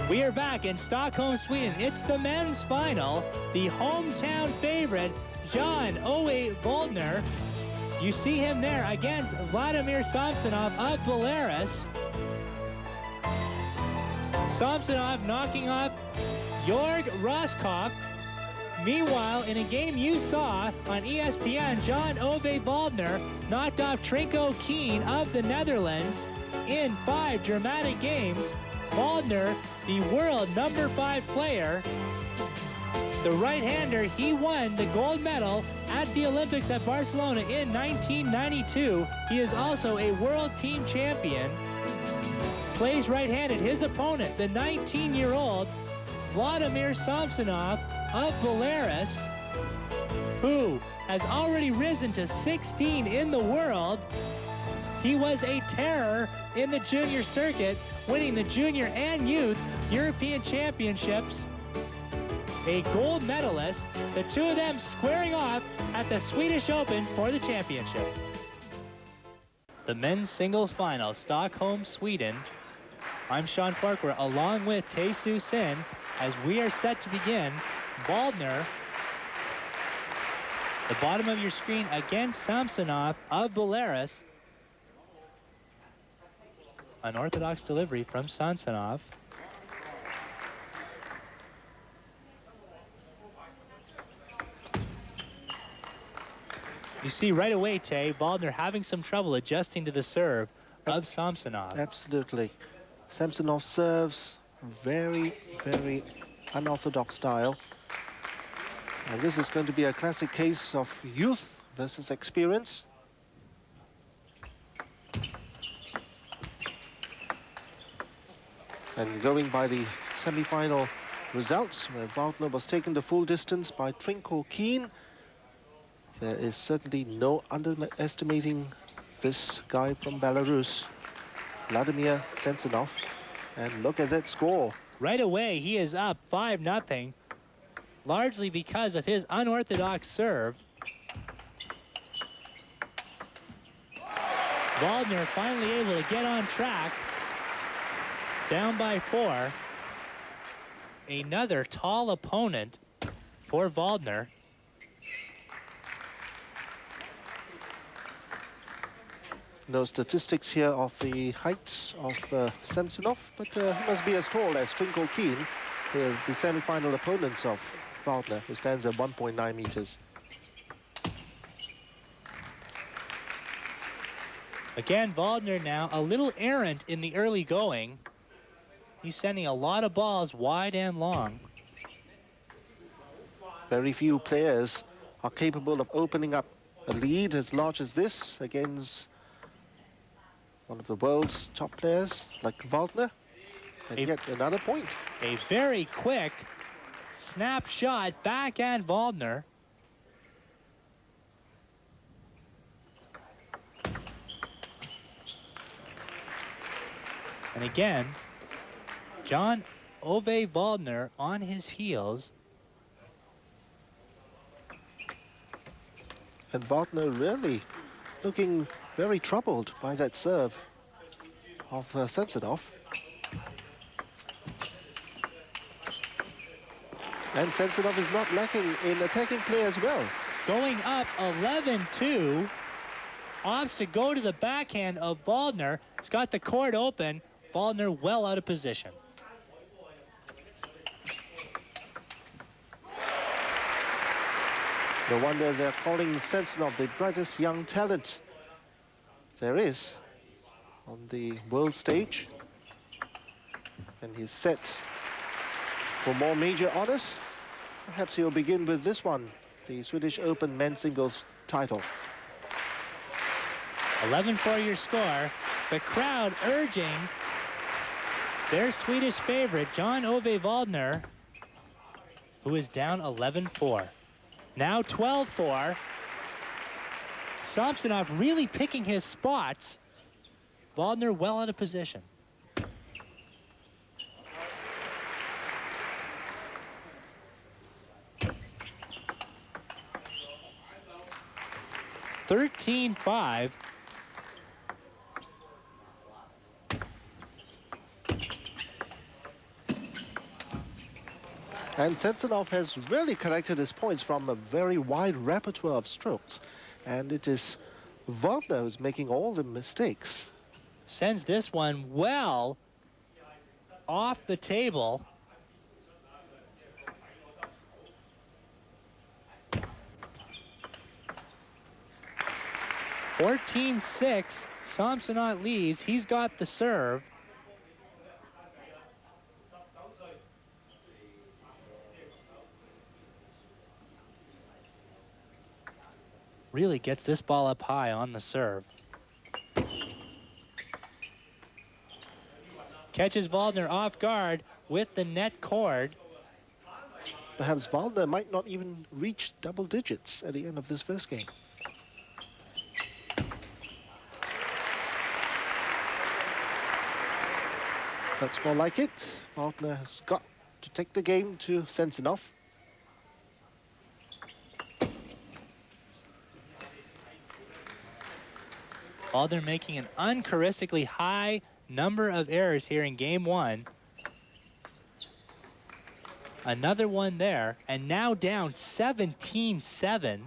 We are back in Stockholm, Sweden. It's the men's final. The hometown favorite, Jan-Ove Waldner. You see him there against Vladimir Samsonov of Belarus. Samsonov knocking off Jörg Roskopf. Meanwhile, in a game you saw on ESPN, Jan-Ove Waldner knocked off Trinko Keen of the Netherlands in 5 dramatic games. Waldner, the world #5 player, the right-hander, he won the gold medal at the Olympics at Barcelona in 1992. He is also a world team champion. Plays right-handed. His opponent, the 19-year-old Vladimir Samsonov of Belarus, who has already risen to 16 in the world. He was a terror in the junior circuit, winning the junior and youth European championships. A gold medalist, the two of them squaring off at the Swedish Open for the championship. The men's singles final, Stockholm, Sweden. I'm Sean Farquhar along with Tae-Soo Sin as we are set to begin. Waldner, the bottom of your screen, against Samsonov of Belarus. Unorthodox delivery from Samsonov. You see right away, Tay, Waldner having some trouble adjusting to the serve of Samsonov. Absolutely. Samsonov serves very, very unorthodox style. And this is going to be a classic case of youth versus experience. And going by the semi-final results, where Waldner was taken the full distance by Trinko Keen, there is certainly no underestimating this guy from Belarus, Vladimir Samsonov. And look at that score. Right away, he is up 5-0, largely because of his unorthodox serve. Waldner finally able to get on track. Down by 4. Another tall opponent for Waldner. No statistics here of the height of Samsonov, but he must be as tall as Trinko Keen, the semi-final opponents of Waldner, who stands at 1.9 meters. Again, Waldner now a little errant in the early going. He's sending a lot of balls wide and long. Very few players are capable of opening up a lead as large as this against one of the world's top players like Waldner. And yet another point. A very quick snapshot backhand Waldner. And again, Jan-Ove Waldner on his heels. And Waldner really looking very troubled by that serve of Samsonov. And Samsonov is not lacking in attacking play as well. Going up 11-2, opts to go to the backhand of Waldner. It's got the court open. Waldner well out of position. No wonder they're calling Samsonov the brightest young talent there is on the world stage. And he's set for more major honors. Perhaps he'll begin with this one, the Swedish Open men's singles title. 11-4 your score. The crowd urging their Swedish favorite, Jan-Ove Waldner, who is down 11-4. Now 12-4. Samsonov really picking his spots. Waldner well out of position. (13-5). And Samsonov has really collected his points from a very wide repertoire of strokes. And it is Waldner who's making all the mistakes. Sends this one well off the table. (14-6). Samsonov leaves. He's got the serve. Really gets this ball up high on the serve. Catches Waldner off guard with the net cord. Perhaps Waldner might not even reach double digits at the end of this first game. That's more like it. Waldner has got to take the game to Samsonov. Waldner making an uncharacteristically high number of errors here in game one. Another one there, and now down 17-7.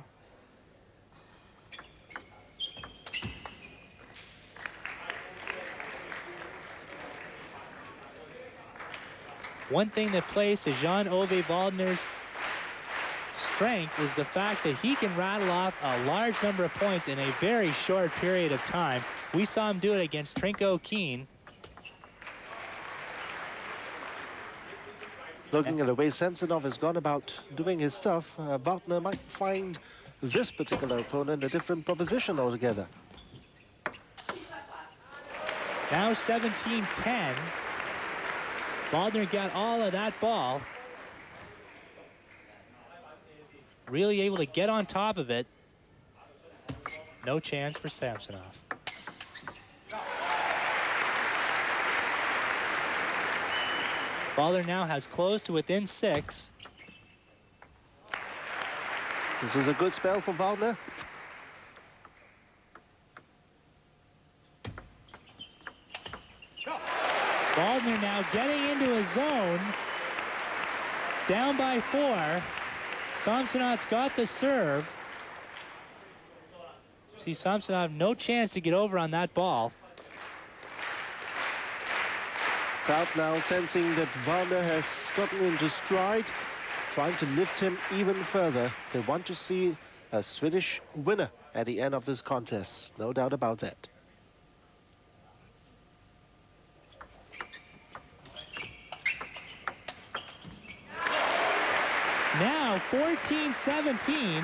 One thing that plays to Jan-Ove Waldner's strength is the fact that he can rattle off a large number of points in a very short period of time. We saw him do it against Trinko Keen. Looking at the way Samsonov has gone about doing his stuff, Waldner might find this particular opponent a different proposition altogether. Now 17-10. Waldner got all of that ball. Really able to get on top of it. No chance for Samsonov. Waldner now has close to within 6. This is a good spell for Waldner. Waldner now getting into a zone. Down by 4. Samsonov's got the serve. See, Samsonov no chance to get over on that ball. Crowd now sensing that Waldner has gotten into stride, trying to lift him even further. They want to see a Swedish winner at the end of this contest. No doubt about that. Now 14-17.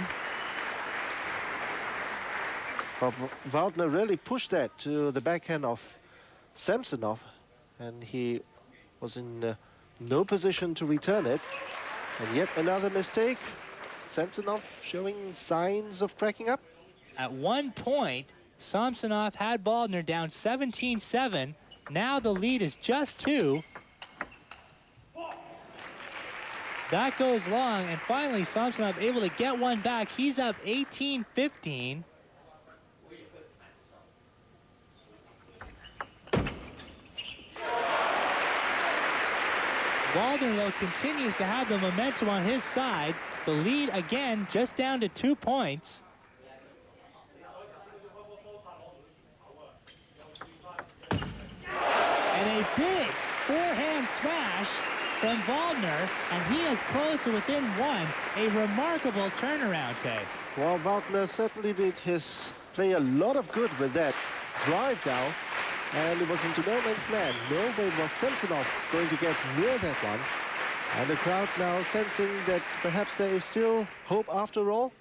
Well, Waldner really pushed that to the backhand of Samsonov, and he was in no position to return it. And yet another mistake. Samsonov showing signs of cracking up. At one point, Samsonov had Waldner down 17-7. Now the lead is just 2. That goes long, and finally Samsonov able to get one back. He's up 18-15. Waldner, though, continues to have the momentum on his side. The lead, again, just down to 2 points. And a big forehand smash from Waldner, and he is close to within 1. A remarkable turnaround take. Well, Waldner certainly did play a lot of good with that drive down, and it was into no man's land. No way was Samsonov going to get near that one. And the crowd now sensing that perhaps there is still hope after all.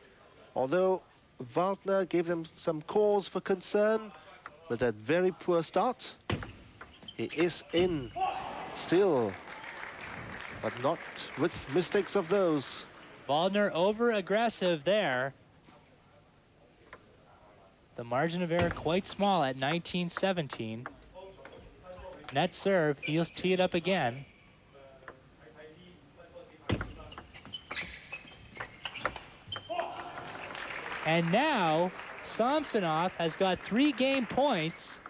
Although Waldner gave them some cause for concern with that very poor start. He is in still, but not with mistakes of those. Waldner over-aggressive there. The margin of error quite small at 19-17. Net serve, he'll tee it up again. And now, Samsonov has got 3 game points.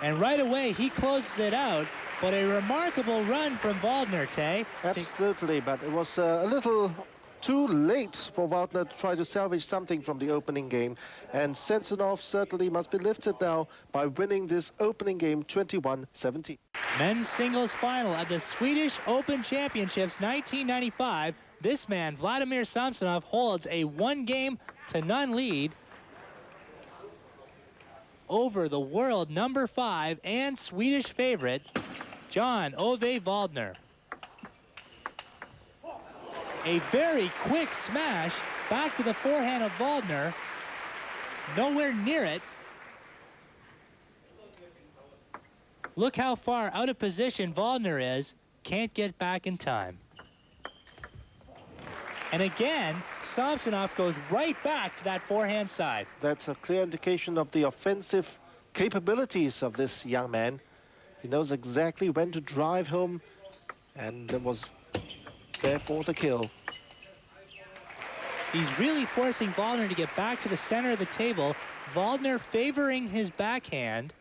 And right away, he closes it out. but a remarkable run from Waldner, Tay. Absolutely, but it was a little too late for Waldner to try to salvage something from the opening game. And Samsonov certainly must be lifted now by winning this opening game 21-17. Men's singles final at the Swedish Open Championships 1995. This man, Vladimir Samsonov, holds a 1-game-to-none lead over the world #5 and Swedish favorite, Jan Ove Waldner. A very quick smash back to the forehand of Waldner. Nowhere near it. Look how far out of position Waldner is. Can't get back in time. And again, Samsonov goes right back to that forehand side. That's a clear indication of the offensive capabilities of this young man. He knows exactly when to drive home, and it was there for the kill. He's really forcing Waldner to get back to the center of the table. Waldner favoring his backhand.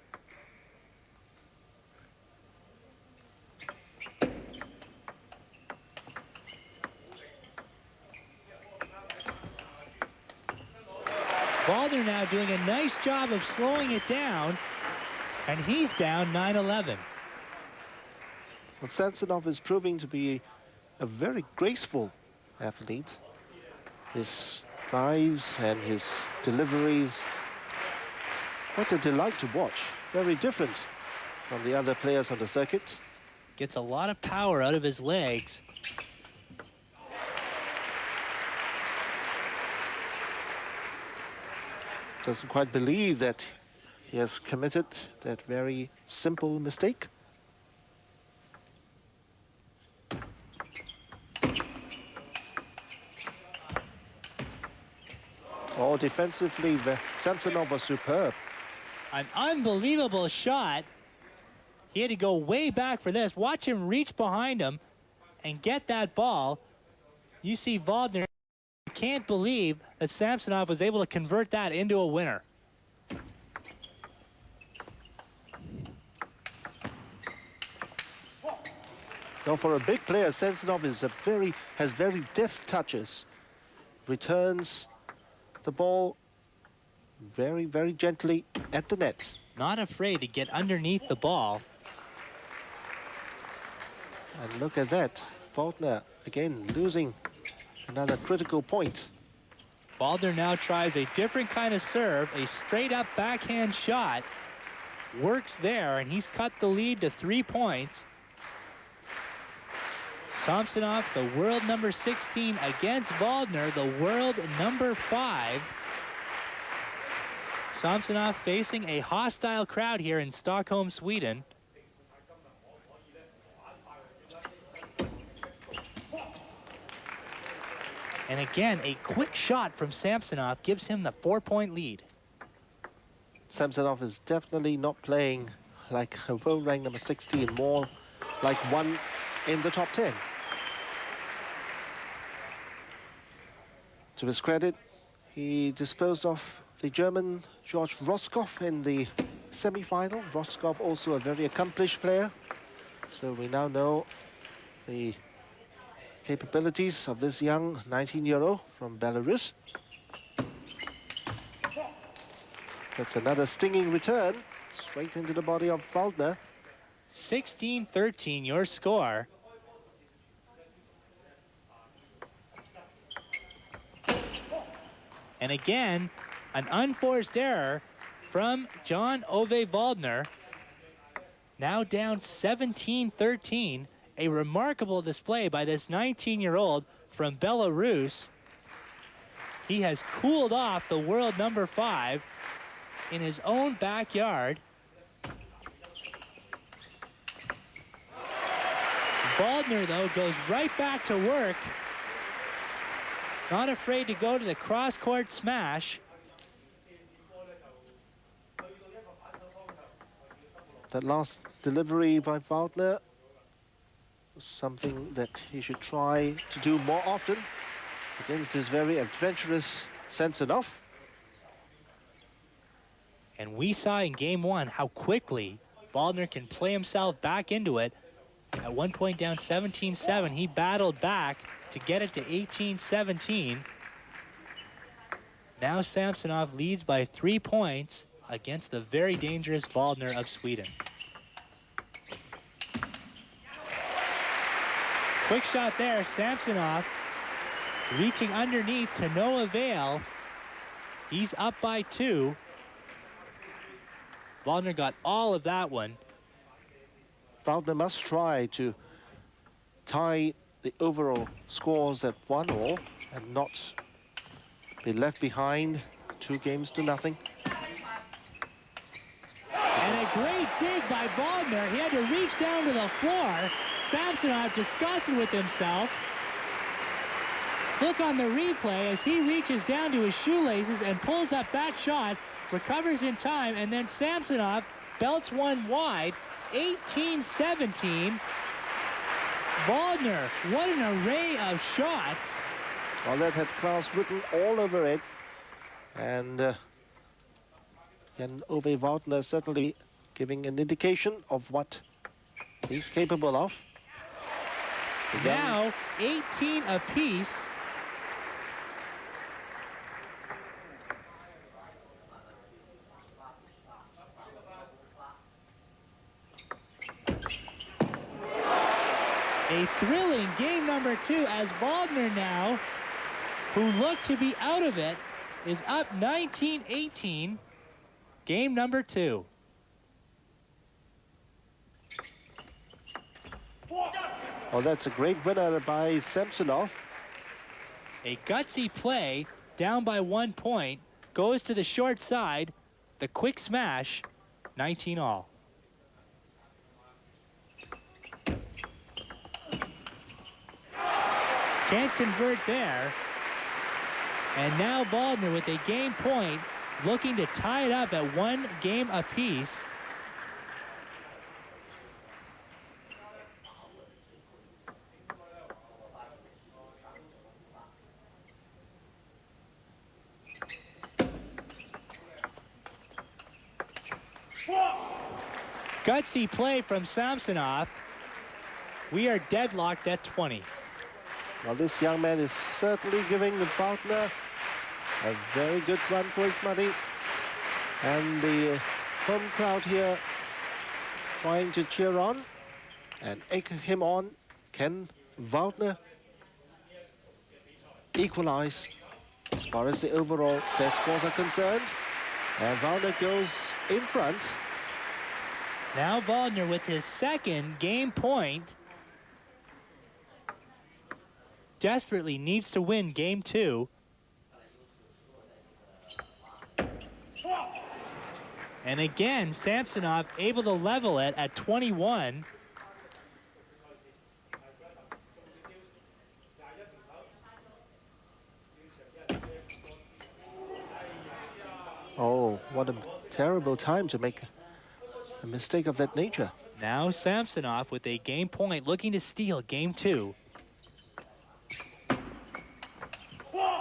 Waldner now doing a nice job of slowing it down, and he's down 9-11. Well, Samsonov is proving to be a very graceful athlete. His drives and his deliveries, what a delight to watch. Very different from the other players on the circuit. Gets a lot of power out of his legs. Doesn't quite believe that he has committed that very simple mistake. Oh, defensively, Samsonov was superb. An unbelievable shot. He had to go way back for this. Watch him reach behind him and get that ball. You see Waldner. Can't believe that Samsonov was able to convert that into a winner. Now, for a big player, Samsonov is has very deft touches. Returns the ball very, very gently at the net. Not afraid to get underneath the ball. And look at that. Waldner again losing another critical point. Waldner now tries a different kind of serve, a straight-up backhand shot. Works there, and he's cut the lead to 3 points. Samsonov, the world #16, against Waldner, the world #5. Samsonov facing a hostile crowd here in Stockholm, Sweden. And again, a quick shot from Samsonov gives him the 4-point lead. Samsonov is definitely not playing like a world rank #16, more like one in the top 10. To his credit, he disposed of the German George Roskopf in the semi-final. Roskopf also a very accomplished player. So we now know the capabilities of this young 19-year-old from Belarus. That's another stinging return, straight into the body of Waldner. 16-13, your score. And again, an unforced error from Jan Ove Waldner. Now down 17-13. A remarkable display by this 19-year-old from Belarus. He has cooled off the world #5 in his own backyard. Waldner, though, goes right back to work. Not afraid to go to the cross-court smash. That last delivery by Waldner was something that he should try to do more often against this very adventurous Samsonov. And we saw in game one how quickly Waldner can play himself back into it. At one point down 17-7, he battled back to get it to 18-17. Now Samsonov leads by 3 points against the very dangerous Waldner of Sweden. Quick shot there, Samsonov reaching underneath to no avail. He's up by 2. Waldner got all of that one. Waldner must try to tie the overall scores at 1-1 and not be left behind 2-0. And a great dig by Waldner. He had to reach down to the floor. Samsonov disgusted with himself. Look on the replay as he reaches down to his shoelaces and pulls up that shot, recovers in time, and then Samsonov belts one wide. 18-17. Waldner, what an array of shots. Well, that had class written all over it. And Jan-Ove Waldner certainly giving an indication of what he's capable of. Now 18 apiece. A thrilling game number 2 as Waldner now, who looked to be out of it, is up 19-18. Game number 2. Well, that's a great winner by Samsonov. A gutsy play, down by 1 point, goes to the short side, the quick smash, 19-all. Can't convert there. And now Waldner with a game point, looking to tie it up at 1 game apiece. Gutsy play from Samsonov. We are deadlocked at 20. Well, this young man is certainly giving the Waldner a very good run for his money. And the home crowd here trying to cheer on and egg him on. Can Waldner equalize as far as the overall set scores are concerned? And Waldner goes in front. Now Waldner with his second game point. Desperately needs to win game 2. And again, Samsonov able to level it at 21. Oh, what a terrible time to make a mistake of that nature. Now Samsonov with a game point looking to steal game 2.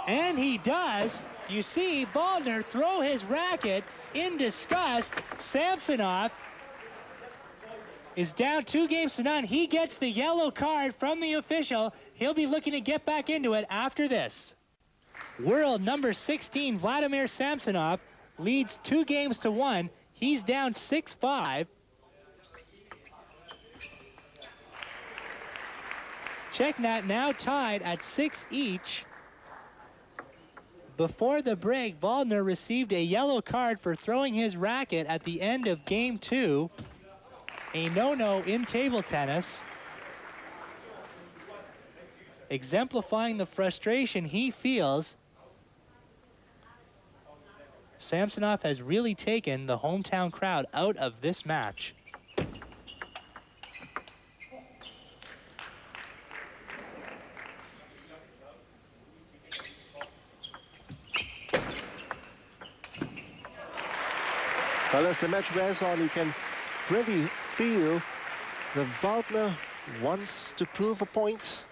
And he does. You see Waldner throw his racket in disgust. Samsonov is down 2-0. He gets the yellow card from the official. He'll be looking to get back into it after this. World number 16, Vladimir Samsonov, leads 2-1. He's down 6-5. Checknat now tied at 6 each. Before the break, Waldner received a yellow card for throwing his racket at the end of game 2. A no-no in table tennis. Exemplifying the frustration he feels. Samsonov has really taken the hometown crowd out of this match. Well, as the match wears on, you can really feel that Waldner wants to prove a point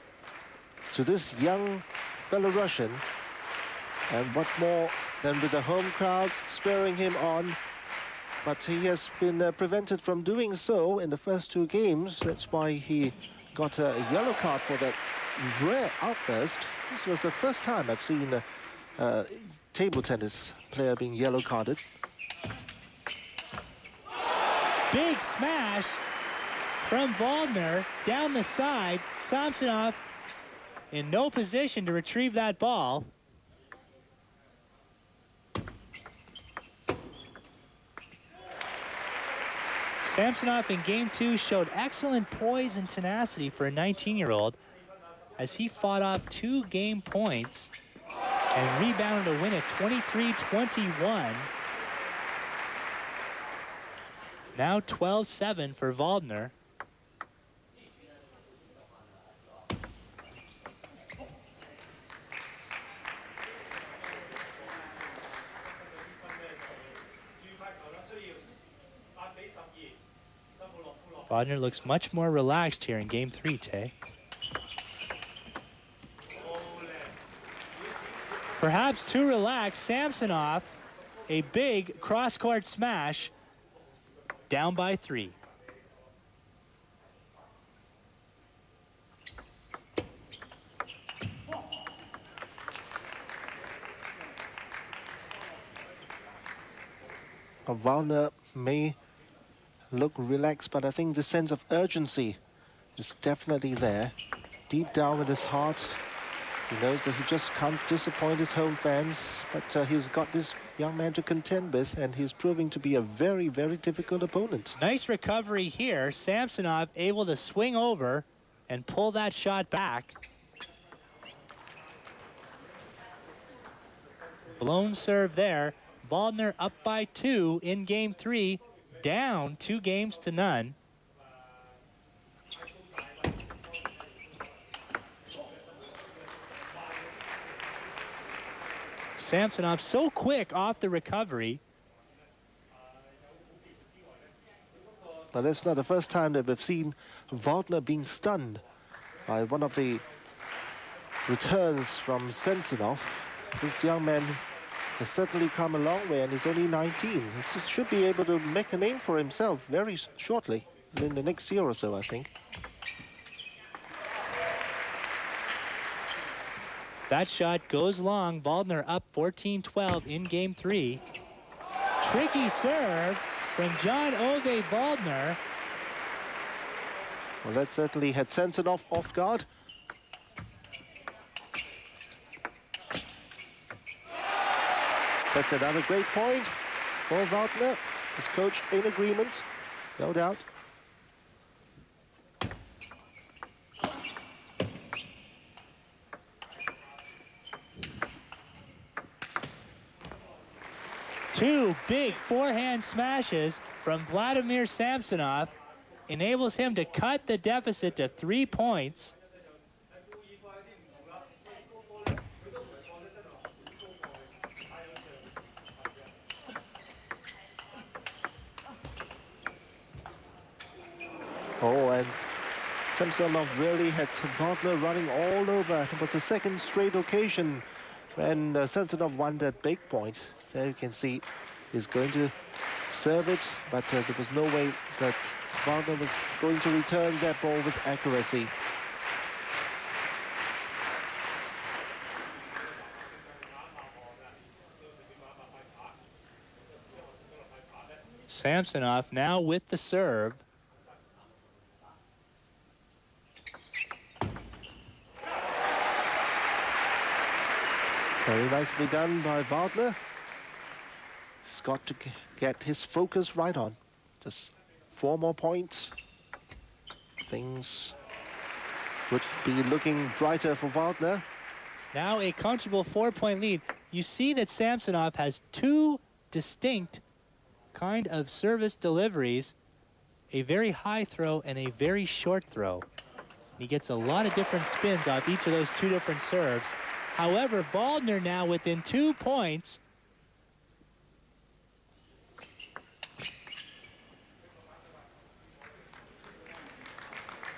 to this young Belarusian. And what more than with the home crowd spurring him on, but he has been prevented from doing so in the first 2 games. That's why he got a yellow card for that rare outburst. This was the first time I've seen a table tennis player being yellow carded. Big smash from Waldner down the side. Samsonov in no position to retrieve that ball. Samsonov in game 2 showed excellent poise and tenacity for a 19-year-old as he fought off 2 game points and rebounded to win at 23-21. Now 12-7 for Waldner. Waldner looks much more relaxed here in game 3, Tay. Perhaps too relaxed. Samsonov, a big cross-court smash, down by 3. Waldner may look relaxed, but I think the sense of urgency is definitely there. Deep down in his heart, he knows that he just can't disappoint his home fans, but he's got this young man to contend with, and he's proving to be a very, very difficult opponent. Nice recovery here. Samsonov able to swing over and pull that shot back. Blown serve there. Waldner up by 2 in game 3, down 2 games to none. Samsonov so quick off the recovery. But that's not the first time that we've seen Waldner being stunned by one of the returns from Samsonov. This young man has certainly come a long way, and he's only 19. He should be able to make a name for himself very shortly, in the next year or so, I think. That shot goes long. Waldner up 14-12 in game 3. Tricky serve from John Ove Waldner. Well, that certainly had Samsonov off guard. That's another great point for Waldner. His coach in agreement, no doubt. Two big forehand smashes from Vladimir Samsonov enables him to cut the deficit to 3 points. Oh, and Samsonov really had Waldner running all over. It was the second straight occasion when Samsonov won that big point. There you can see he's going to serve it, but there was no way that Waldner was going to return that ball with accuracy. Samsonov now with the serve. Very nicely done by Waldner. He's got to get his focus right on. Just 4 more points. Things would be looking brighter for Waldner. Now a comfortable 4-point lead. You see that Samsonov has 2 distinct kind of service deliveries, a very high throw and a very short throw. He gets a lot of different spins off each of those 2 different serves. However, Waldner now within 2 points.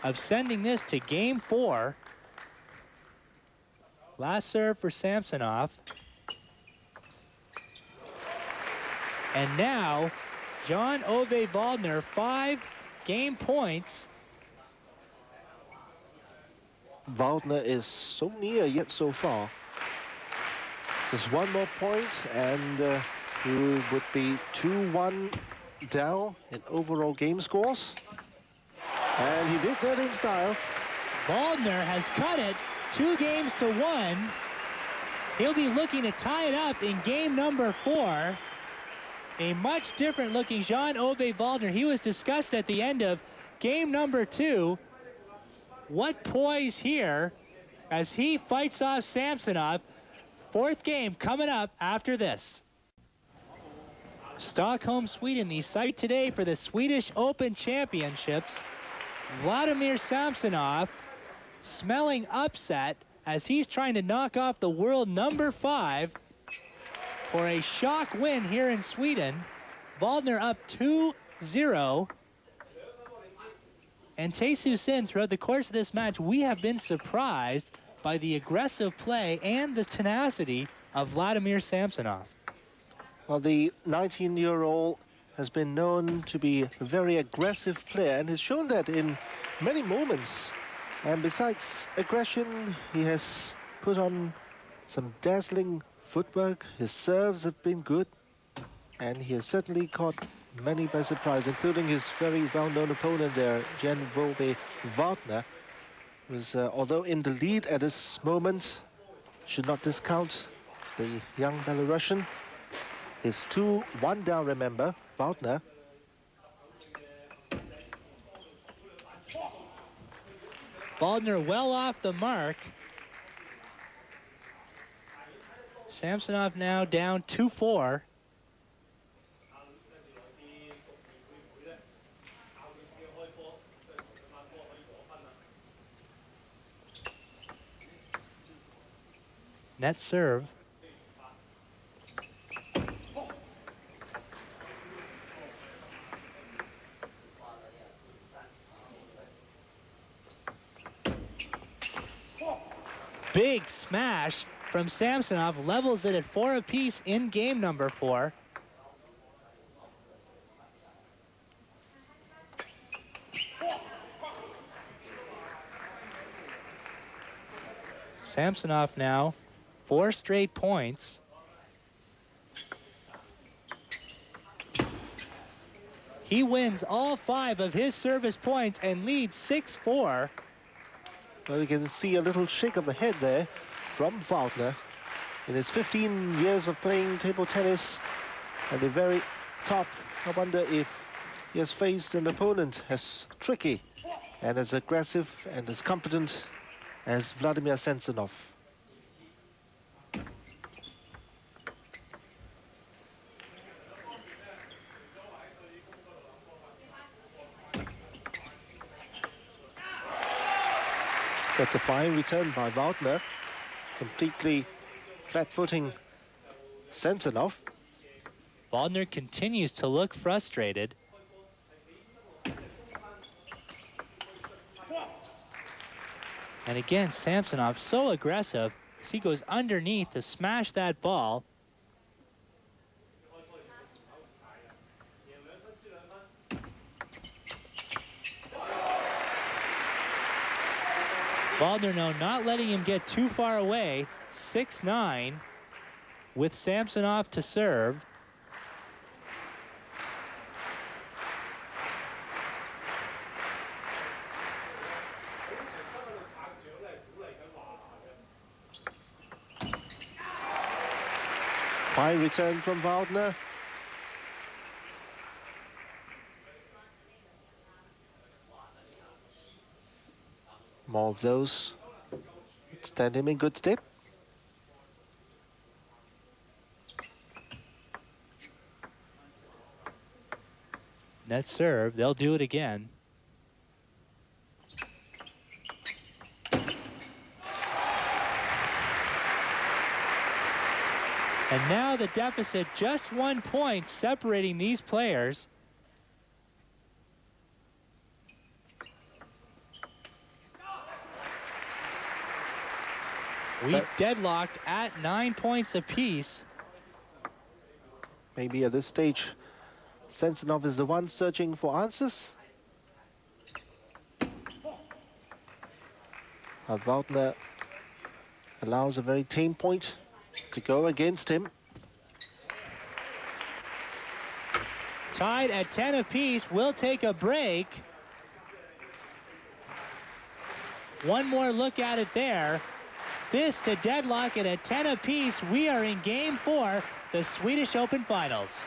Of sending this to game 4. Last serve for Samsonov. And now Jan-Ove Waldner 5 game points. Waldner is so near yet so far. Just one more point and he would be 2-1 down in overall game scores. And he did that in style. Waldner has cut it 2-1. He'll be looking to tie it up in game number 4. A much different looking Jan-Ove Waldner. He was discussed at the end of game number 2. What poise here as he fights off Samsonov. 4th game coming up after this. Stockholm, Sweden, the site today for the Swedish Open Championships. Vladimir Samsonov smelling upset as he's trying to knock off the world number 5 for a shock win here in Sweden. Waldner up 2-0. And Tae-Soo Sin, throughout the course of this match, we have been surprised by the aggressive play and the tenacity of Vladimir Samsonov. Well, the 19-year-old has been known to be a very aggressive player and has shown that in many moments. And besides aggression, he has put on some dazzling footwork. His serves have been good, and he has certainly caught many by surprise, including his very well-known opponent there, Jan-Ove Waldner, was, although in the lead at this moment, should not discount the young Belarusian. His 2-1 down, remember, Waldner. Waldner well off the mark. Samsonov now down 2-4. Net serve. Big smash from Samsonov, levels it at 4 apiece in game number 4. Samsonov now 4 straight points. He wins all 5 of his service points and leads 6-4. Well, you can see a little shake of the head there from Waldner. In his 15 years of playing table tennis at the very top, I wonder if he has faced an opponent as tricky and as aggressive and as competent as Vladimir Samsonov. That's a fine return by Waldner, completely flat-footing Samsonov. Waldner continues to look frustrated. And again, Samsonov so aggressive as he goes underneath to smash that ball. Waldner, no, not letting him get too far away. 6-9 with Samsonov to serve. Fine return from Waldner. More of those stand him in good stead. Net serve, they'll do it again. And now the deficit, just 1 point separating these players. We deadlocked at 9 points apiece. Maybe at this stage, Samsonov is the one searching for answers. Waldner allows a very tame point to go against him. Tied at 10 apiece, we'll take a break. One more look at it there. This to deadlock it at 10 apiece. We are in Game 4, the Swedish Open Finals.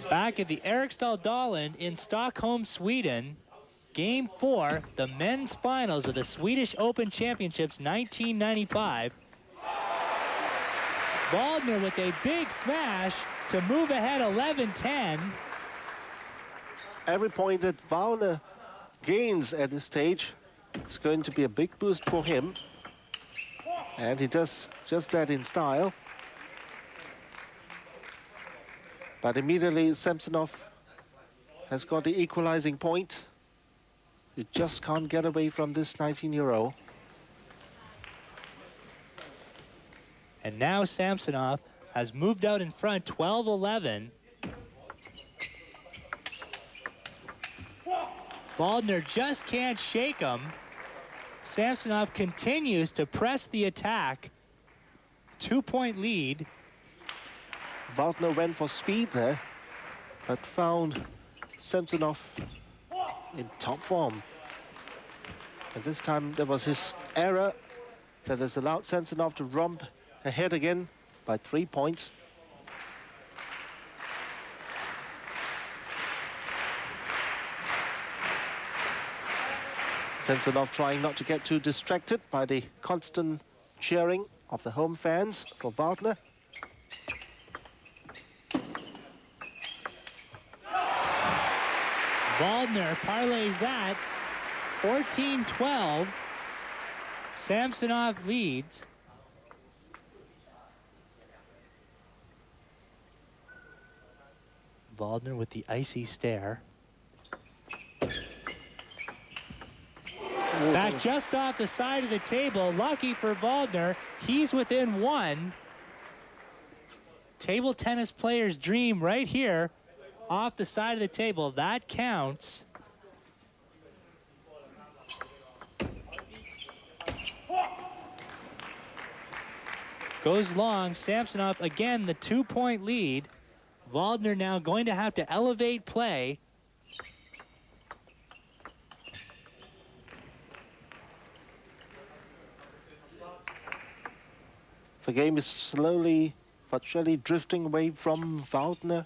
Back at the Eriksdalsdalen in Stockholm, Sweden. Game 4, the men's finals of the Swedish Open Championships 1995. Waldner with a big smash to move ahead 11-10. Every point that Waldner gains at this stage is going to be a big boost for him. And he does just that in style. But immediately Samsonov has got the equalizing point. You just can't get away from this 19-year-old. And now Samsonov has moved out in front 12-11. Waldner just can't shake him. Samsonov continues to press the attack. 2-point lead. Waldner went for speed there, but found Samsonov in top form. And this time there was his error that has allowed Samsonov to romp ahead again by 3 points. Samsonov trying not to get too distracted by the constant cheering of the home fans for Waldner. Waldner parlays that. 14-12. Samsonov leads. Waldner with the icy stare. Back just off the side of the table. Lucky for Waldner, he's within one. Table tennis player's dream right here. Off the side of the table, that counts. Goes long, Samsonov again the 2-point lead. Waldner now going to have to elevate play. The game is slowly but surely drifting away from Waldner,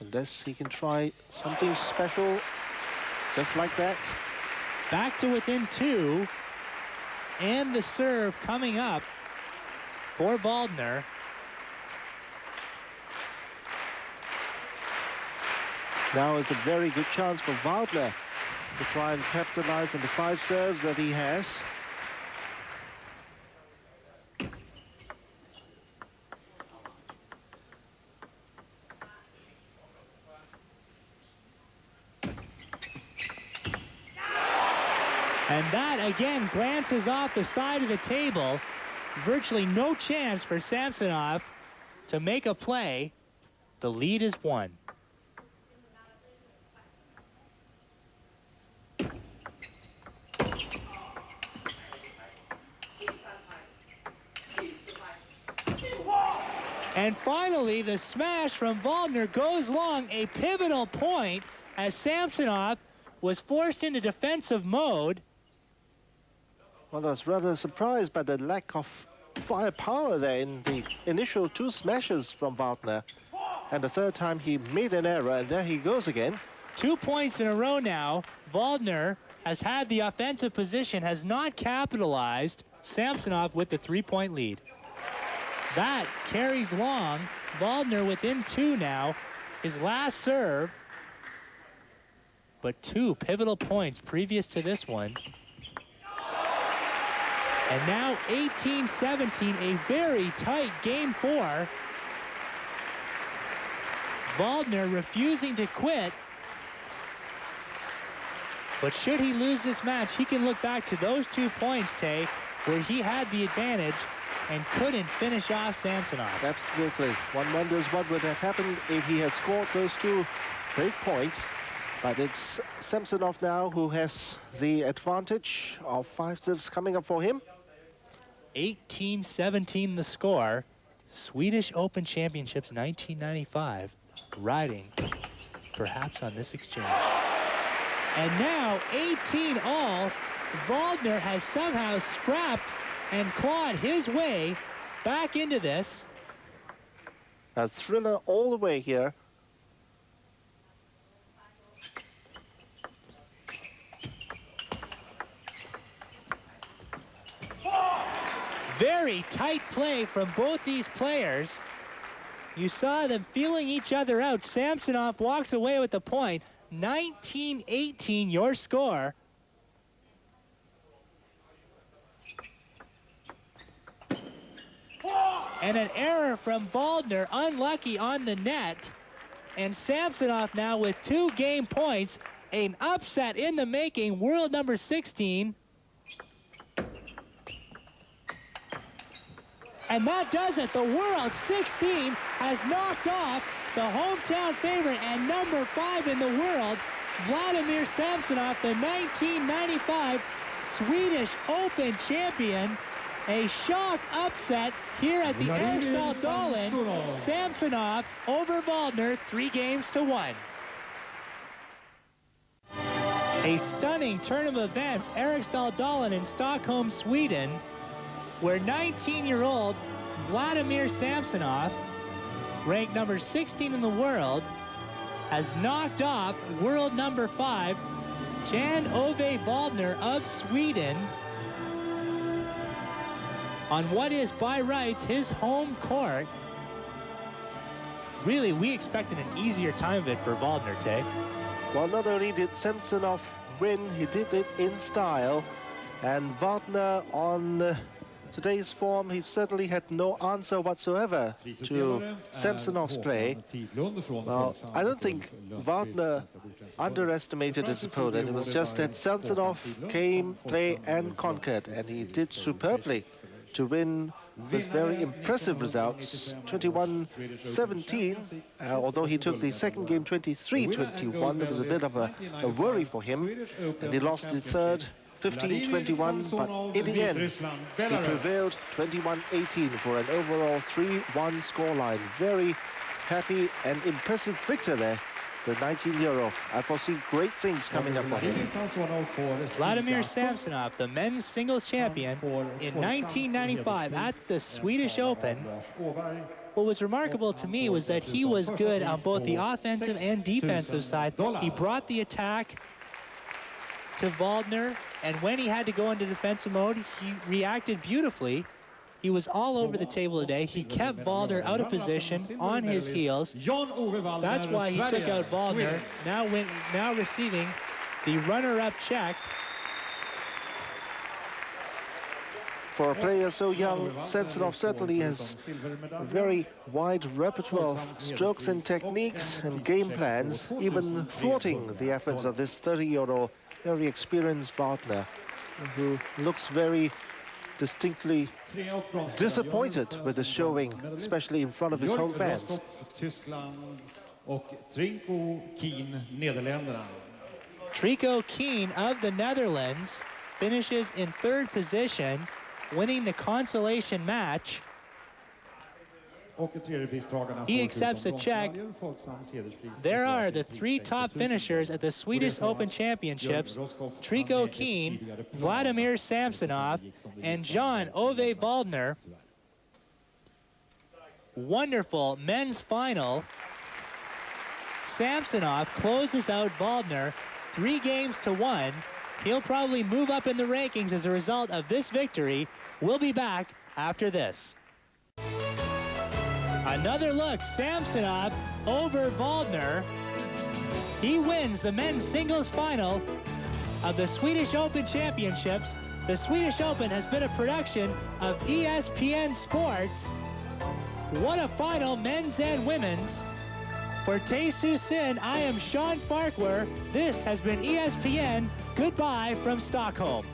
unless he can try something special, just like that. Back to within 2, and the serve coming up for Waldner. Now is a very good chance for Waldner to try and capitalize on the 5 serves that he has. And that, again, glances off the side of the table. Virtually no chance for Samsonov to make a play. The lead is 1. And finally, the smash from Waldner goes long, a pivotal point as Samsonov was forced into defensive mode. Well, I was rather surprised by the lack of firepower there in the initial 2 smashes from Waldner. And the third time he made an error, and there he goes again. 2 points in a row now. Waldner has had the offensive position, has not capitalized. Samsonov with the 3-point lead. That carries long. Waldner within 2 now. His last serve. But 2 pivotal points previous to this one. And now 18-17, a very tight Game 4. Waldner refusing to quit. But should he lose this match, he can look back to those 2 points, Tay, where he had the advantage and couldn't finish off Samsonov. Absolutely. One wonders what would have happened if he had scored those two break points. But it's Samsonov now who has the advantage of 5 serves coming up for him. 18-17 the score. Swedish Open Championships 1995 riding perhaps on this exchange. And now 18-all. Waldner has somehow scrapped and clawed his way back into this. A thriller all the way here. Very tight play from both these players. You saw them feeling each other out. Samsonov walks away with the point. 19-18 your score. And an error from Waldner, unlucky on the net. And Samsonov now with 2 game points. An upset in the making, world number 16. And that does it. The world 16 has knocked off the hometown favorite and number 5 in the world, Vladimir Samsonov, the 1995 Swedish Open champion. A shock upset here at the Eriksdal-Dalen. Samsonov over Waldner, 3-1. A stunning turn of events, Eriksdal-Dalen in Stockholm, Sweden, where 19-year-old Vladimir Samsonov, ranked number 16 in the world, has knocked off world number 5, Jan-Ove Waldner of Sweden, on what is by rights his home court. Really, we expected an easier time of it for Waldner, Tay. Well, not only did Samsonov win, he did it in style. And Waldner on today's form, he certainly had no answer whatsoever to Samsonov's play. Well, I don't think Waldner underestimated his opponent. It was just that Samsonov came, played, and conquered, and he did superbly to win with very impressive results, 21-17. Although he took the second game 23-21, it was a bit of a worry for him, and he lost the third 15-21, but in the end, he prevailed 21-18 for an overall 3-1 scoreline. Very happy and impressive victor there, the 19-year-old. I foresee great things coming up for him. Vladimir Samsonov, the men's singles champion in 1995 at the Swedish Open. What was remarkable to me was that he was good on both the offensive and defensive side. He brought the attack to Waldner, and when he had to go into defensive mode, he reacted beautifully. He was all over the table today. He kept Waldner out of position, on his heels. That's why he took out Waldner, now receiving the runner-up check. For a player so young, Samsonov certainly has a very wide repertoire of strokes and techniques and game plans, even thwarting the efforts of this 30-year-old, very experienced Waldner, who looks very distinctly disappointed with his showing, especially in front of his home fans. Trico Keen of the Netherlands finishes in 3rd position, winning the consolation match. He accepts a check. There are the 3 top finishers at the Swedish Open Championships: Trico Keen, Vladimir Samsonov, and Jan-Ove Waldner. Wonderful men's final. Samsonov closes out Waldner 3-1. He'll probably move up in the rankings as a result of this victory. We'll be back after this. Another look, Samsonov over Waldner. He wins the men's singles final of the Swedish Open Championships. The Swedish Open has been a production of ESPN Sports. What a final, men's and women's. For Tae Soo Sin, I am Sean Farquhar. This has been ESPN. Goodbye from Stockholm.